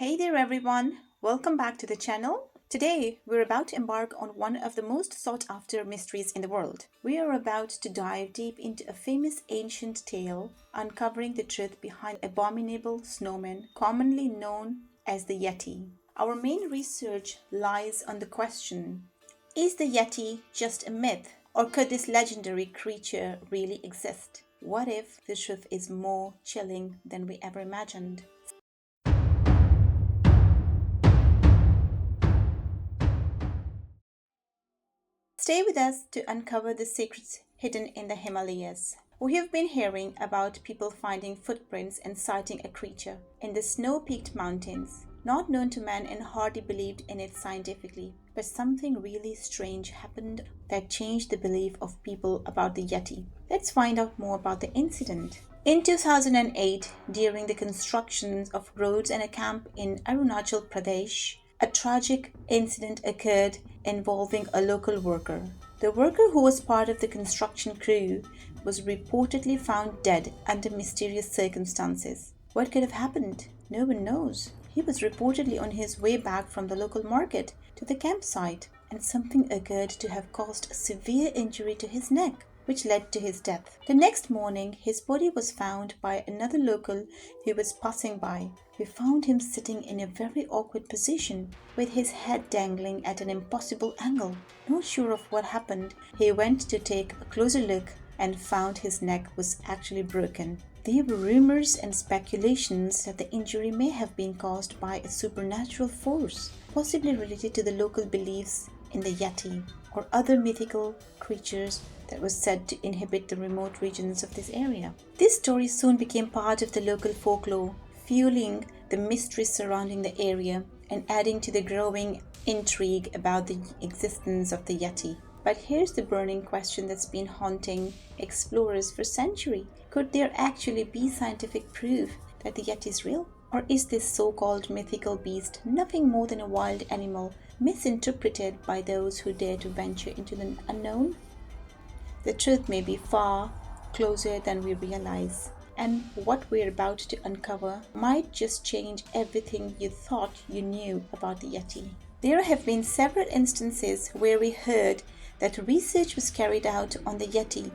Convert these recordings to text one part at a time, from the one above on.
Hey there everyone, welcome back to the channel. Today we're about to embark on one of the most sought after mysteries in the world. We are about to dive deep into a famous ancient tale, uncovering the truth behind Abominable Snowman, commonly known as the Yeti. Our main research lies on the question, is the Yeti just a myth, or could this legendary creature really exist? What if the truth is more chilling than we ever imagined? Stay with us to uncover the secrets hidden in the Himalayas. We have been hearing about people finding footprints and sighting a creature in the snow-peaked mountains, not known to man and hardly believed in it scientifically. But something really strange happened that changed the belief of people about the Yeti. Let's find out more about the incident. In 2008, during the construction of roads and a camp in Arunachal Pradesh, a tragic incident occurred involving a local worker. The worker, who was part of the construction crew, was reportedly found dead under mysterious circumstances. What could have happened? No one knows. He was reportedly on his way back from the local market to the campsite, and something occurred to have caused a severe injury to his neck, which led to his death. The next morning, his body was found by another local who was passing by. We found him sitting in a very awkward position, with his head dangling at an impossible angle. Not sure of what happened, he went to take a closer look and found his neck was actually broken. There were rumors and speculations that the injury may have been caused by a supernatural force, possibly related to the local beliefs in the Yeti or other mythical creatures that was said to inhabit the remote regions of this area. This story soon became part of the local folklore, fueling the mystery surrounding the area and adding to the growing intrigue about the existence of the Yeti. But here's the burning question that's been haunting explorers for centuries. Could there actually be scientific proof that the Yeti is real? Or is this so-called mythical beast nothing more than a wild animal misinterpreted by those who dare to venture into the unknown? The truth may be far closer than we realize, and what we're about to uncover might just change everything you thought you knew about the Yeti. There have been several instances where we heard that research was carried out on the Yeti,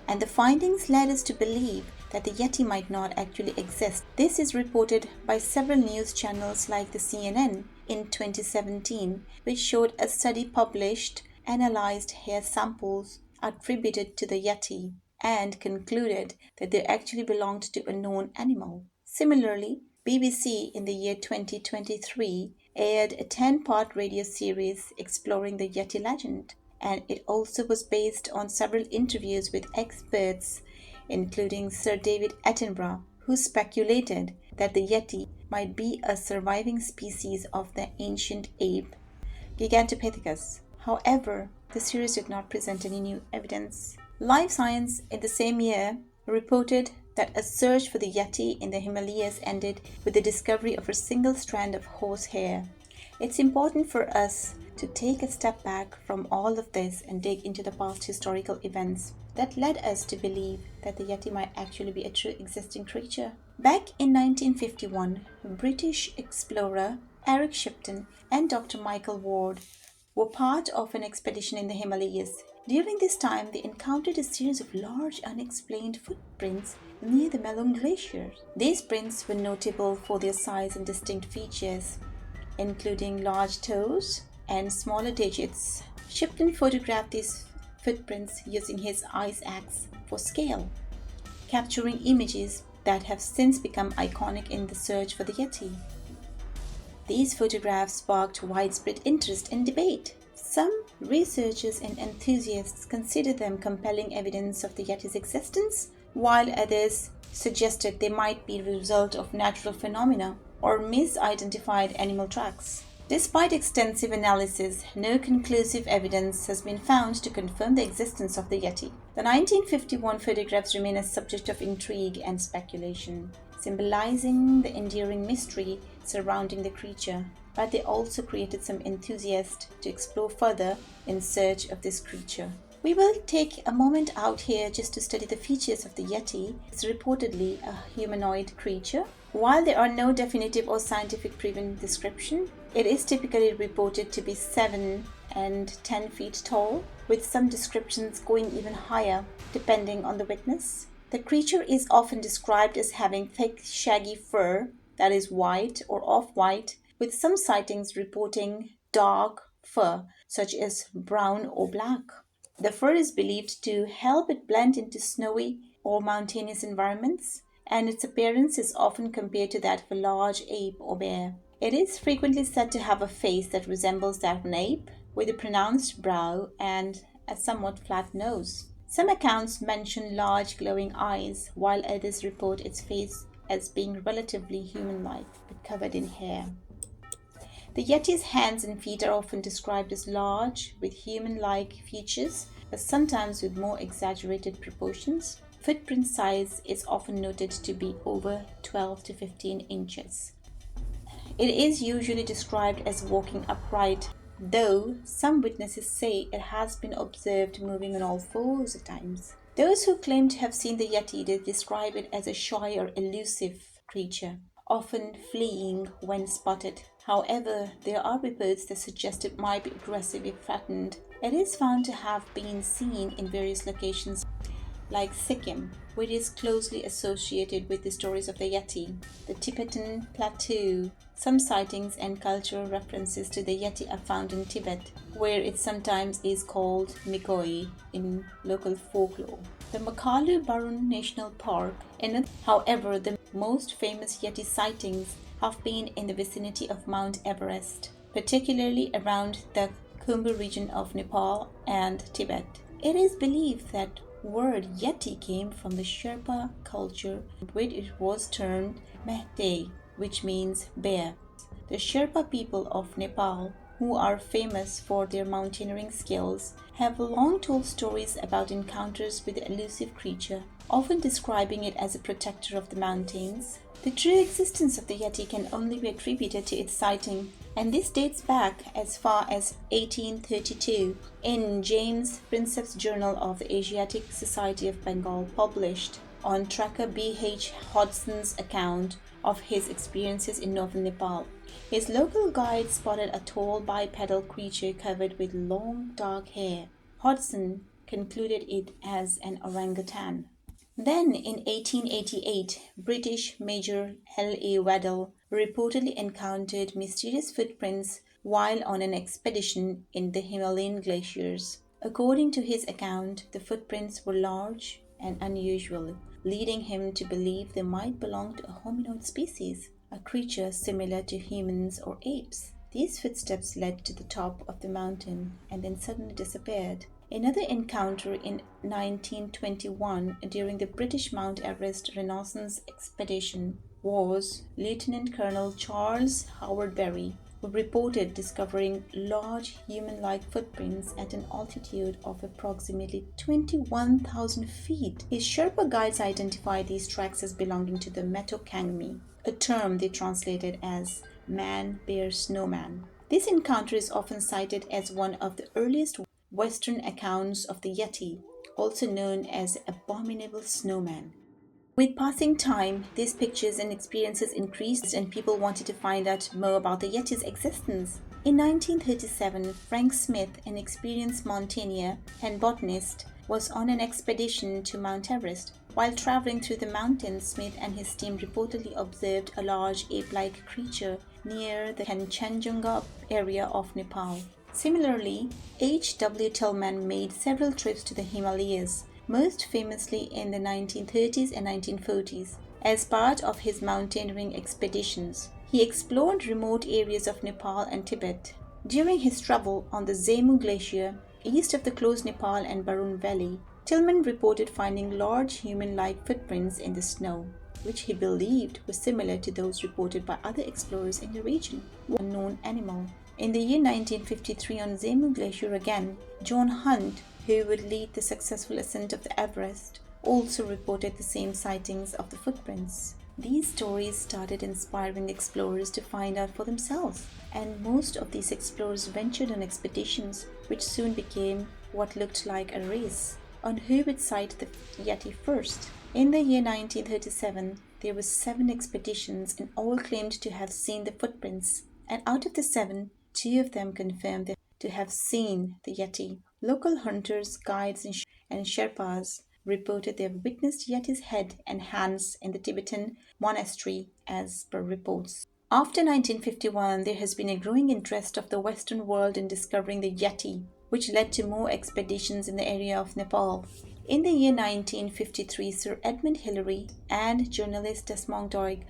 and the findings led us to believe that the Yeti might not actually exist. This is reported by several news channels like the CNN in 2017, which showed a study published analyzed hair samples attributed to the Yeti and concluded that they actually belonged to a known animal. Similarly, BBC in the year 2023 aired a 10-part radio series exploring the Yeti legend, and it also was based on several interviews with experts, including Sir David Attenborough, who speculated that the Yeti might be a surviving species of the ancient ape Gigantopithecus. However, the series did not present any new evidence. Life Science in the same year reported that a search for the Yeti in the Himalayas ended with the discovery of a single strand of horse hair. It's important for us to take a step back from all of this and dig into the past historical events that led us to believe that the Yeti might actually be a true existing creature. Back in 1951, British explorer Eric Shipton and Dr. Michael Ward were part of an expedition in the Himalayas. During this time, they encountered a series of large unexplained footprints near the Malung Glacier. These prints were notable for their size and distinct features, including large toes and smaller digits. Shipton photographed these footprints using his ice axe for scale, capturing images that have since become iconic in the search for the Yeti. These photographs sparked widespread interest and debate. Some researchers and enthusiasts consider them compelling evidence of the Yeti's existence, while others suggested they might be the result of natural phenomena or misidentified animal tracks. Despite extensive analysis, no conclusive evidence has been found to confirm the existence of the Yeti. The 1951 photographs remain a subject of intrigue and speculation, symbolizing the enduring mystery surrounding the creature, but they also created some enthusiasts to explore further in search of this creature. We will take a moment out here just to study the features of the Yeti. It's reportedly a humanoid creature. While there are no definitive or scientific proven description, it is typically reported to be 7 and 10 feet tall, with some descriptions going even higher depending on the witness. The creature is often described as having thick, shaggy fur that is white or off-white, with some sightings reporting dark fur, such as brown or black. The fur is believed to help it blend into snowy or mountainous environments, and its appearance is often compared to that of a large ape or bear. It is frequently said to have a face that resembles that of an ape, with a pronounced brow and a somewhat flat nose. Some accounts mention large glowing eyes, while others report its face as being relatively human-like but covered in hair. The Yeti's hands and feet are often described as large, with human-like features, but sometimes with more exaggerated proportions. Footprint size is often noted to be over 12 to 15 inches. It is usually described as walking upright, though some witnesses say it has been observed moving on all fours at times. Those who claim to have seen the Yeti describe it as a shy or elusive creature, often fleeing when spotted. However, there are reports that suggest it might be aggressive if threatened. It is found to have been seen in various locations like Sikkim, which is closely associated with the stories of the Yeti, the Tibetan Plateau. Some sightings and cultural references to the Yeti are found in Tibet, where it sometimes is called Mikoi in local folklore. The Makalu Barun National Park, however, the most famous Yeti sightings have been in the vicinity of Mount Everest, particularly around the Khumbu region of Nepal and Tibet. It is believed that word Yeti came from the Sherpa culture, which it was termed Mehtei, which means bear. The Sherpa people of Nepal, who are famous for their mountaineering skills, have long told stories about encounters with the elusive creature, often describing it as a protector of the mountains. The true existence of the Yeti can only be attributed to its sighting, and this dates back as far as 1832 in James Prinsep's Journal of the Asiatic Society of Bengal, published on tracker B.H. Hodgson's account of his experiences in northern Nepal. His local guide spotted a tall bipedal creature covered with long dark hair. Hodgson concluded it as an orangutan. Then, in 1888, British Major L.A. Waddell reportedly encountered mysterious footprints while on an expedition in the Himalayan glaciers. According to his account, the footprints were large and unusual, leading him to believe they might belong to a hominoid species, a creature similar to humans or apes. These footsteps led to the top of the mountain and then suddenly disappeared. Another encounter in 1921 during the British Mount Everest Renaissance expedition was Lieutenant Colonel Charles Howard Berry, who reported discovering large human-like footprints at an altitude of approximately 21,000 feet. His Sherpa guides identified these tracks as belonging to the Metokangmi, a term they translated as man-bear-snowman. This encounter is often cited as one of the earliest Western accounts of the Yeti, also known as Abominable Snowman. With passing time, these pictures and experiences increased and people wanted to find out more about the Yeti's existence. In 1937, Frank Smith, an experienced mountaineer and botanist, was on an expedition to Mount Everest. While traveling through the mountains, Smith and his team reportedly observed a large ape-like creature near the Kanchenjunga area of Nepal. Similarly, H. W. Tillman made several trips to the Himalayas, most famously in the 1930s and 1940s. As part of his mountaineering expeditions, he explored remote areas of Nepal and Tibet. During his travel on the Zemu Glacier, east of the closed Nepal and Barun Valley, Tillman reported finding large human-like footprints in the snow, which he believed were similar to those reported by other explorers in the region. One unknown animal. In the year 1953 on Zemu Glacier again, John Hunt, who would lead the successful ascent of the Everest, also reported the same sightings of the footprints. These stories started inspiring explorers to find out for themselves, and most of these explorers ventured on expeditions which soon became what looked like a race on who would sight the Yeti first. In the year 1937, there were 7 expeditions and all claimed to have seen the footprints, and out of the 7, 2 of them confirmed to have seen the Yeti. Local hunters, guides, and Sherpas reported they have witnessed Yeti's head and hands in the Tibetan monastery as per reports. After 1951, there has been a growing interest of the Western world in discovering the Yeti, which led to more expeditions in the area of Nepal. In the year 1953, Sir Edmund Hillary and journalist Desmond Doig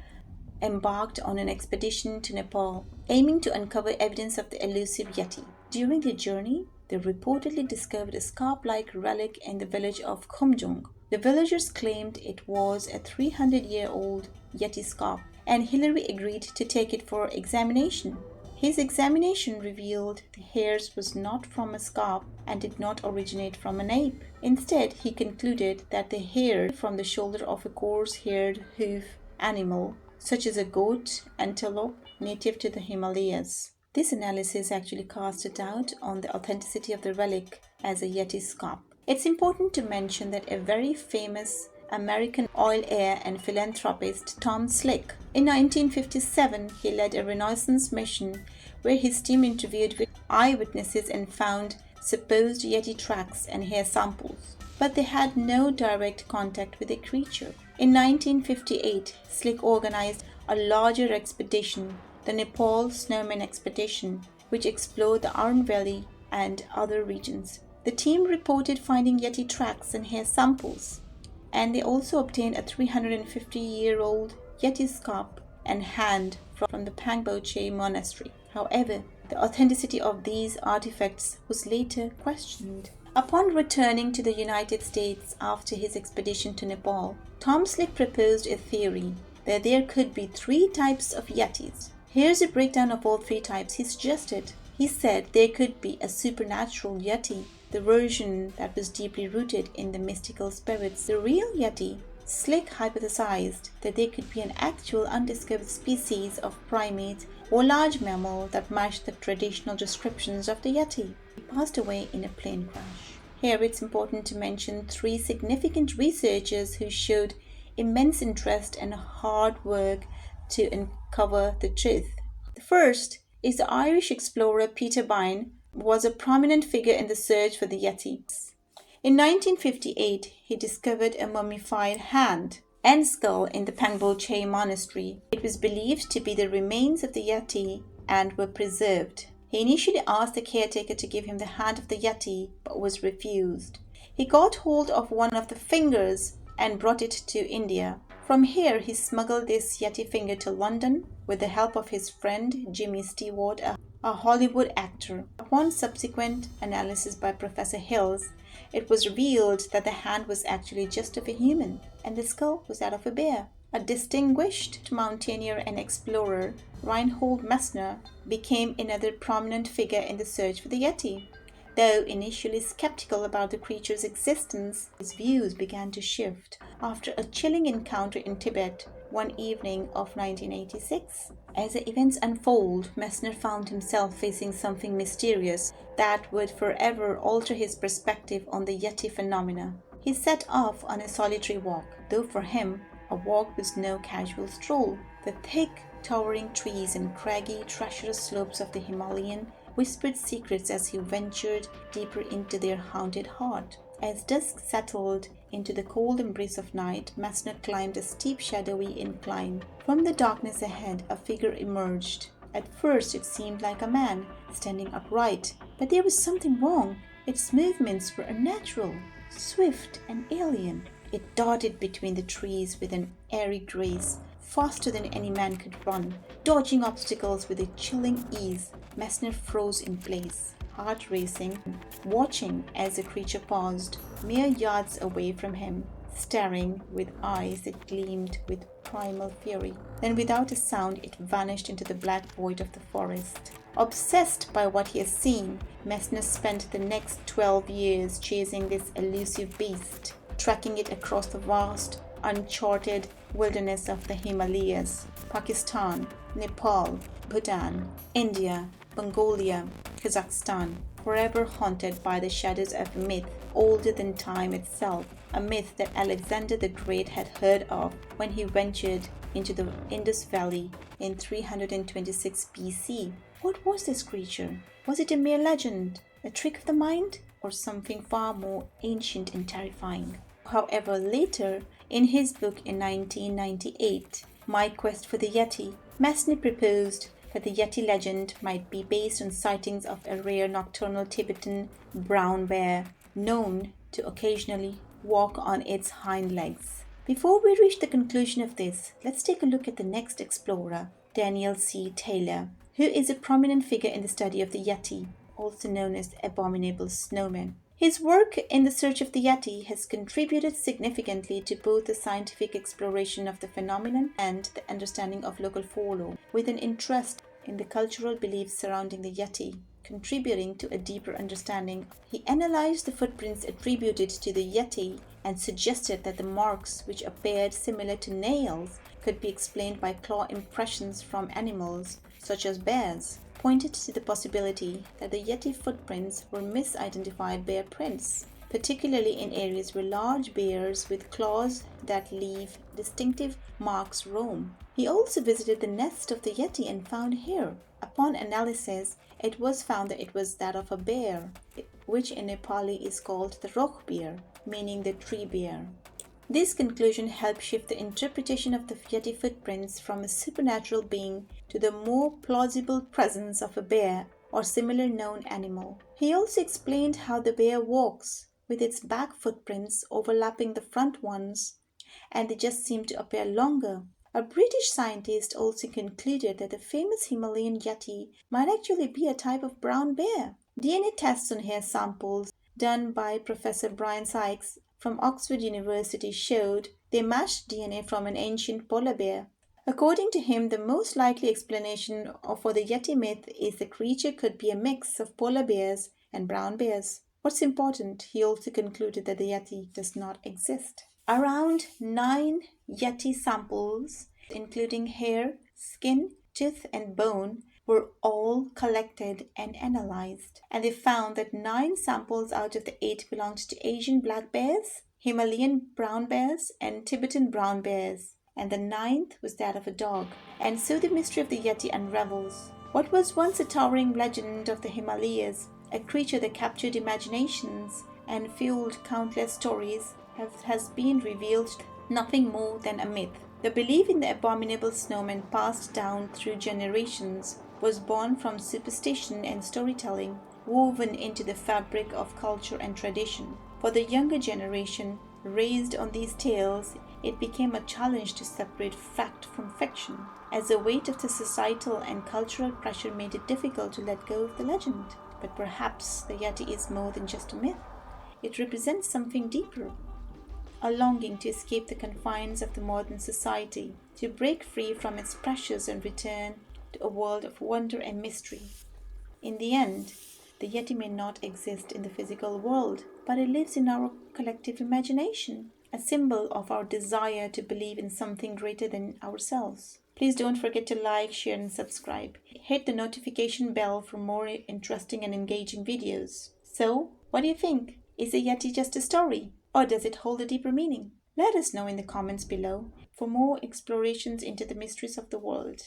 embarked on an expedition to Nepal, aiming to uncover evidence of the elusive Yeti. During their journey, they reportedly discovered a scarp-like relic in the village of Khumjung. The villagers claimed it was a 300-year-old Yeti scarp, and Hillary agreed to take it for examination. His examination revealed the hairs was not from a scarp and did not originate from an ape. Instead, he concluded that the hair from the shoulder of a coarse-haired hoof animal, such as a goat, antelope, native to the Himalayas. This analysis actually cast a doubt on the authenticity of the relic as a Yeti scarp. It's important to mention that a very famous American oil heir and philanthropist, Tom Slick, in 1957, he led a renaissance mission where his team interviewed with eyewitnesses and found supposed Yeti tracks and hair samples, but they had no direct contact with the creature. In 1958, Slick organized a larger expedition, the Nepal Snowman Expedition, which explored the Arun Valley and other regions. The team reported finding Yeti tracks and hair samples, and they also obtained a 350-year-old Yeti scarp and hand from the Pangboche monastery. However, the authenticity of these artifacts was later questioned. Upon returning to the United States after his expedition to Nepal, Tom Slick proposed a theory that there could be 3 types of Yetis. Here's a breakdown of all 3 types he suggested. He said there could be a supernatural Yeti, the version that was deeply rooted in the mystical spirits. The real Yeti, Slick hypothesized that there could be an actual undiscovered species of primate or large mammal that matched the traditional descriptions of the Yeti. He passed away in a plane crash. Here it's important to mention 3 significant researchers who showed immense interest and hard work to uncover the truth. The first is the Irish explorer Peter Byrne, was a prominent figure in the search for the Yeti. In 1958, he discovered a mummified hand and skull in the Pangboche monastery. It was believed to be the remains of the Yeti and were preserved. He initially asked the caretaker to give him the hand of the Yeti, but was refused. He got hold of one of the fingers and brought it to India. From here, he smuggled this Yeti finger to London with the help of his friend Jimmy Stewart, a Hollywood actor. Upon subsequent analysis by Professor Hills, it was revealed that the hand was actually just of a human and the skull was that of a bear. A distinguished mountaineer and explorer, Reinhold Messner, became another prominent figure in the search for the Yeti. Though initially skeptical about the creature's existence, his views began to shift after a chilling encounter in Tibet one evening of 1986. As the events unfold, Messner found himself facing something mysterious that would forever alter his perspective on the Yeti phenomena. He set off on a solitary walk, though for him, a walk was no casual stroll. The thick, towering trees and craggy, treacherous slopes of the Himalayan whispered secrets as he ventured deeper into their haunted heart. As dusk settled into the cold embrace of night, Messner climbed a steep, shadowy incline. From the darkness ahead, a figure emerged. At first, it seemed like a man, standing upright, but there was something wrong. Its movements were unnatural, swift and alien. It darted between the trees with an airy grace, faster than any man could run, dodging obstacles with a chilling ease. Messner froze in place, heart racing, watching as the creature paused, mere yards away from him, staring with eyes that gleamed with primal fury. Then without a sound, it vanished into the black void of the forest. Obsessed by what he has seen, Messner spent the next 12 years chasing this elusive beast, tracking it across the vast, uncharted wilderness of the Himalayas, Pakistan, Nepal, Bhutan, India, Mongolia, Kazakhstan, forever haunted by the shadows of a myth older than time itself, a myth that Alexander the Great had heard of when he ventured into the Indus Valley in 326 BC. What was this creature? Was it a mere legend, a trick of the mind, or something far more ancient and terrifying? However, later, in his book in 1998, My Quest for the Yeti, Mesny proposed that the Yeti legend might be based on sightings of a rare nocturnal Tibetan brown bear known to occasionally walk on its hind legs. Before we reach the conclusion of this, let's take a look at the next explorer, Daniel C. Taylor, who is a prominent figure in the study of the Yeti, also known as the Abominable Snowman. His work in the search of the Yeti has contributed significantly to both the scientific exploration of the phenomenon and the understanding of local folklore, with an interest in the cultural beliefs surrounding the Yeti, contributing to a deeper understanding. He analyzed the footprints attributed to the Yeti and suggested that the marks, which appeared similar to nails, could be explained by claw impressions from animals, such as bears, pointed to the possibility that the Yeti footprints were misidentified bear prints, particularly in areas where large bears with claws that leave distinctive marks roam. He also visited the nest of the Yeti and found hair. Upon analysis, it was found that it was that of a bear, which in Nepali is called the rock bear, meaning the tree bear. This conclusion helped shift the interpretation of the Yeti footprints from a supernatural being to the more plausible presence of a bear or similar known animal. He also explained how the bear walks, with its back footprints overlapping the front ones, and they just seem to appear longer. A British scientist also concluded that the famous Himalayan Yeti might actually be a type of brown bear. DNA tests on hair samples done by Professor Brian Sykes from Oxford University showed they matched DNA from an ancient polar bear. According to him, the most likely explanation for the Yeti myth is the creature could be a mix of polar bears and brown bears. What's important, he also concluded that the Yeti does not exist. Around 9 Yeti samples, including hair, skin, tooth, and bone, were all collected and analyzed, and they found that 9 samples out of the 8 belonged to Asian black bears, Himalayan brown bears, and Tibetan brown bears, and the 9th was that of a dog. And so the mystery of the Yeti unravels. What was once a towering legend of the Himalayas, a creature that captured imaginations and fueled countless stories, has been revealed nothing more than a myth. The belief in the abominable snowman passed down through generations was born from superstition and storytelling woven into the fabric of culture and tradition. For the younger generation, raised on these tales, it became a challenge to separate fact from fiction, as the weight of the societal and cultural pressure made it difficult to let go of the legend. But perhaps the Yeti is more than just a myth. It represents something deeper, a longing to escape the confines of the modern society, to break free from its pressures and return to a world of wonder and mystery. In the end, the Yeti may not exist in the physical world, but it lives in our collective imagination, a symbol of our desire to believe in something greater than ourselves. Please don't forget to like, share, and subscribe. Hit the notification bell for more interesting and engaging videos. So, what do you think? Is the Yeti just a story, or does it hold a deeper meaning? Let us know in the comments below for more explorations into the mysteries of the world.